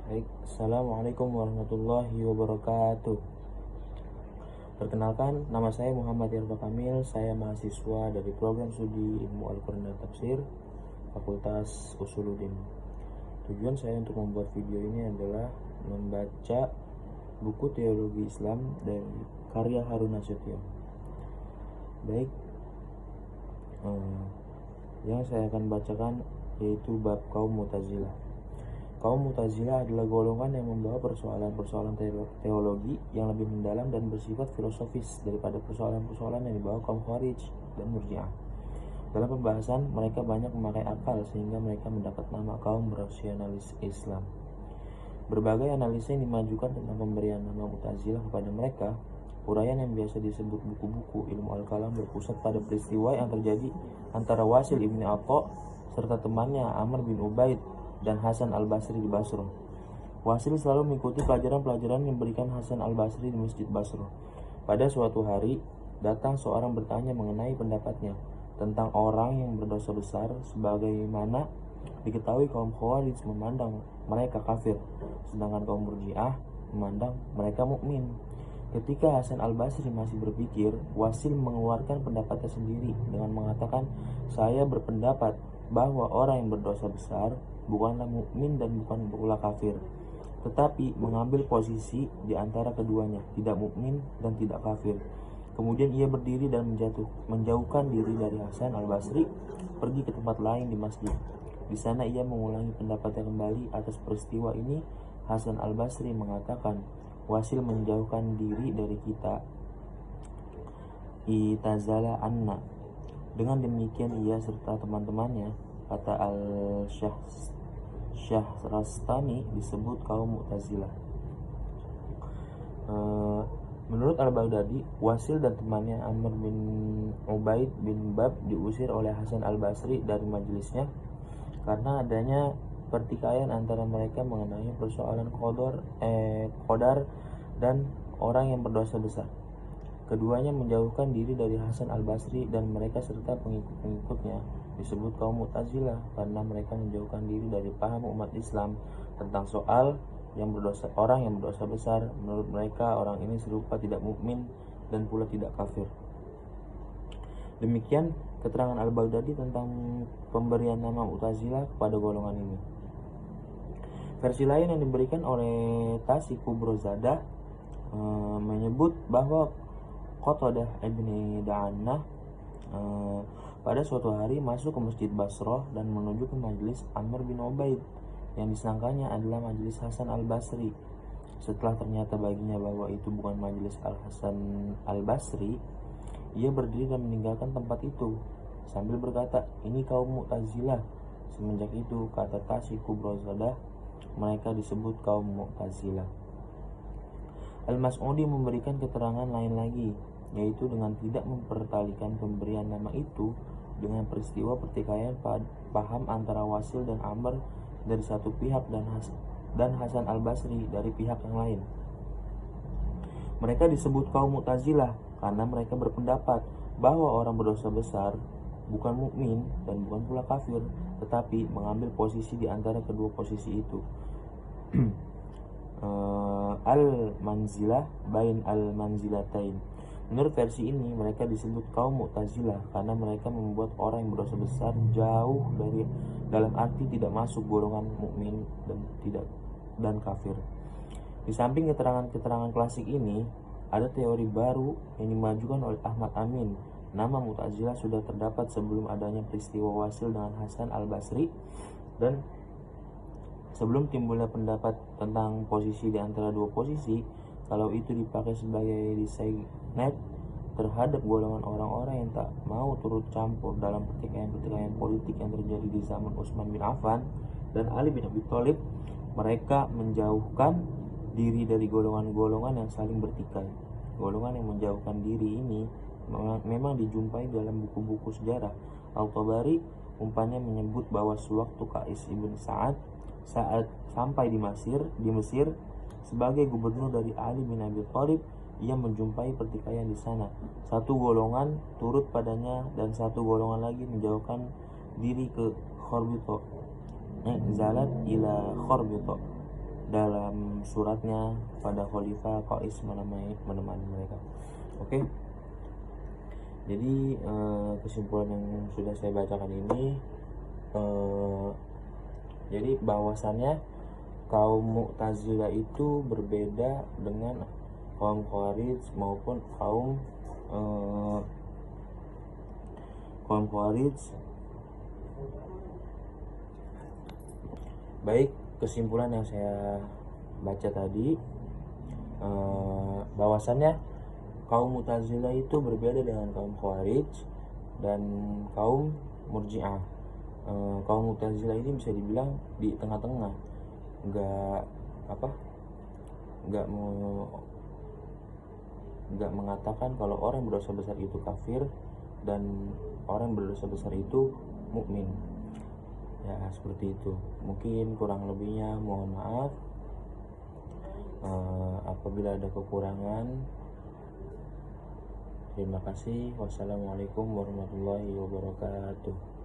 Baik, Assalamualaikum warahmatullahi wabarakatuh. Perkenalkan, nama saya Muhammad Irfa Kamil. Saya mahasiswa dari program studi Ilmu Al-Quran dan Tafsir, Fakultas Usuluddin. Tujuan saya untuk membuat video ini adalah membaca buku teologi Islam dari karya Harun Nasution. Baik, yang saya akan bacakan yaitu bab kaum Mu'tazilah. Kaum Mu'tazilah adalah golongan yang membawa persoalan-persoalan teologi yang lebih mendalam dan bersifat filosofis daripada persoalan-persoalan yang dibawa kaum Khawarij dan Murji'ah. Dalam pembahasan, mereka banyak memakai akal sehingga mereka mendapat nama kaum rasionalis Islam. Berbagai analisa yang dimajukan tentang pemberian nama Mu'tazilah kepada mereka. Uraian yang biasa disebut buku-buku ilmu al-kalam berpusat pada peristiwa yang terjadi antara Wasil ibn Atha serta temannya Amr bin Ubaid dan Hasan al-Basri di Basrah. Wasil selalu mengikuti pelajaran-pelajaran yang diberikan Hasan al-Basri di Masjid Basrah. Pada suatu hari, datang seorang bertanya mengenai pendapatnya tentang orang yang berdosa besar, sebagaimana diketahui kaum Khawarij memandang mereka kafir, sedangkan kaum Murji'ah memandang mereka mukmin. Ketika Hasan al-Basri masih berpikir, Wasil mengeluarkan pendapatnya sendiri dengan mengatakan, "Saya berpendapat bahwa orang yang berdosa besar bukanlah mukmin dan bukan pula kafir, tetapi mengambil posisi di antara keduanya, tidak mukmin dan tidak kafir." Kemudian ia berdiri dan menjauhkan diri dari Hasan al-Basri, pergi ke tempat lain di masjid. Di sana ia mengulangi pendapatnya kembali. Atas peristiwa ini, Hasan al-Basri mengatakan, "Wasil menjauhkan diri dari kita, itazala anna." Dengan demikian ia serta teman-temannya, kata Al-Syahrastani, disebut kaum Mu'tazilah. Menurut Al-Baghdadi, Wasil dan temannya Amr bin Ubaid bin Bab diusir oleh Hasan al-Basri dari majelisnya karena adanya pertikaian antara mereka mengenai persoalan qadar dan orang yang berdosa besar. Keduanya menjauhkan diri dari Hasan al-Basri dan mereka serta pengikut-pengikutnya disebut kaum Mu'tazilah karena mereka menjauhkan diri dari paham umat Islam tentang soal orang yang berdosa besar. Menurut mereka, orang ini serupa tidak mukmin dan pula tidak kafir. Demikian keterangan Al-Baghdadi tentang pemberian nama Mu'tazilah kepada golongan ini. Versi lain yang diberikan oleh Tasi Kubrozadah menyebut bahwa Qatadah ibni Da'annah pada suatu hari masuk ke Masjid Basrah dan menuju ke majelis Amr bin Ubaid yang disangkanya adalah majelis Hasan al-Basri. Setelah ternyata baginya bahwa itu bukan majelis Al-Hasan al-Basri, ia berdiri dan meninggalkan tempat itu sambil berkata, "Ini kaum Mu'tazilah." Semenjak itu, kata Tasi Kubrozadah, mereka disebut kaum Mu'tazilah. Al-Mas'udi memberikan keterangan lain lagi, yaitu dengan tidak mempertalikan pemberian nama itu dengan peristiwa pertikaian paham antara Wasil dan Amr dari satu pihak dan Hasan al-Basri dari pihak yang lain. Mereka disebut kaum Mu'tazilah karena mereka berpendapat bahwa orang berdosa besar bukan mukmin dan bukan pula kafir, tetapi mengambil posisi di antara kedua posisi itu. Al-manzilah bain al-manzilatain. Menurut versi ini, mereka disebut kaum Mu'tazilah karena mereka membuat orang yang berdosa besar jauh dari, dalam arti tidak masuk golongan mukmin dan kafir. Di samping keterangan-keterangan klasik ini, ada teori baru yang dimajukan oleh Ahmad Amin. Nama Mu'tazilah sudah terdapat sebelum adanya peristiwa Wasil dengan Hasan al-Basri dan sebelum timbulnya pendapat tentang posisi di antara dua posisi. Kalau itu dipakai sebagai designet terhadap golongan orang-orang yang tak mau turut campur dalam pertikaian-pertikaian politik yang terjadi di zaman Utsman bin Affan dan Ali bin Abi Thalib, mereka menjauhkan diri dari golongan-golongan yang saling bertikai. Golongan yang menjauhkan diri ini memang dijumpai dalam buku-buku sejarah. Al-Tabari umpamanya menyebut bahwa sewaktu Qais ibn Sa'ad saat sampai di Mesir sebagai gubernur dari Ali bin Abi Thalib, ia menjumpai pertikaian di sana. Satu golongan turut padanya dan satu golongan lagi menjauhkan diri ke Khorbito, zalat ila Khorbito. dalam suratnya pada Khalifah Qais menemani mereka. Oke. Jadi kesimpulan yang sudah saya bacakan ini, jadi bahwasannya kaum Mu'tazilah itu berbeda dengan kaum Khawarij maupun kaum Khawarij. Baik, kesimpulan yang saya baca tadi, bahwasannya kaum Mu'tazilah itu berbeda dengan kaum Khawarij dan kaum Murji'ah. Kaum Mu'tazilah ini bisa dibilang di tengah-tengah, nggak mengatakan kalau orang berdosa besar itu kafir dan orang berdosa besar itu mukmin. Ya, seperti itu. Mungkin kurang lebihnya mohon maaf apabila ada kekurangan. Terima kasih. Wassalamualaikum warahmatullahi wabarakatuh.